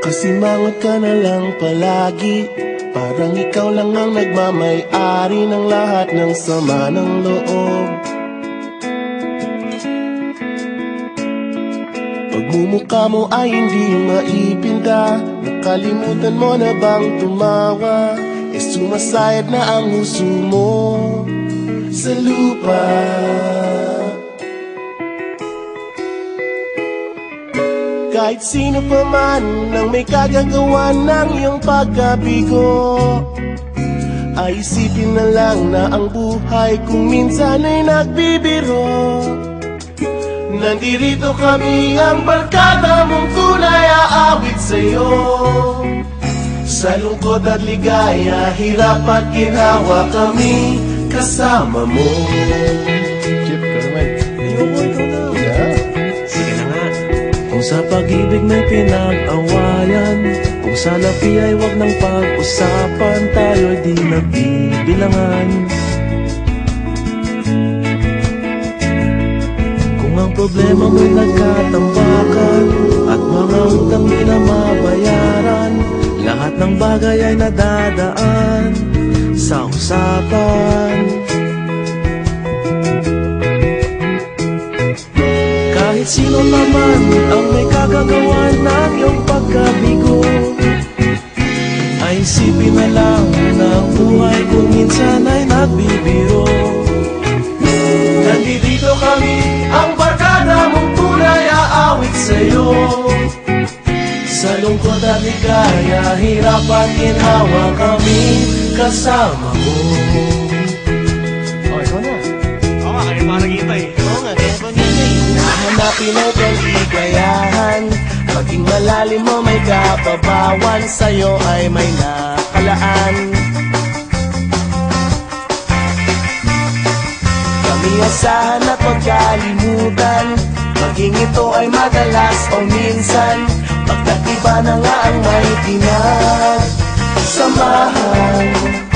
Kasimangot ka na lang palagi, parang ikaw lang ang nagmamay-ari ng lahat ng sama ng loob. Pagmumukha mo ay hindi maipinta, nakalimutan mo na bang tumawa? Sumasayad na ang huso mo sa lupa. Kahit sino pa man ang may kagagawa ng iyong pagkabigo, ay isipin na lang na ang buhay kung minsan ay nagbibiro. Nandirito kami, ang barkada mong tunay aawit sa'yo. Sa lungkot at ligaya, hirap at ginawa kami kasama mo. Chip, ka naman. Ayoko, ikaw na. Yeah. Sige na nga. Kung sa pag-ibig may pinag-awayan, kung sa lapi ay wag nang pag-usapan, tayo'y di nagbibilangan. Kung ang problema mo'y nagkatambakan at mga utang di na mabayaran, lahat ng bagay ay nadadaan sa usapan. Kahit sino naman ang may kagagawa ng iyong pagkabigo, ay isipin na lang na ang buhay kung minsan ay nagbibiro. Nandito kami, ang barkada mong tunay aawit sa'yo. Sa lungkot at ligaya, hirap at ginhawa kami kasama mo. Oh, ikaw na. Oo nga, kaya parang kita eh. Oo nga, kaya pa niya eh. Hanapin ang kaligayahan, maging malalim mo may kababawan, sa'yo ay may nakalaan. Kami asahan at magkalimutan, maging ito ay madalas o minsan, pagkat iba na nga ang may pinagsamahan.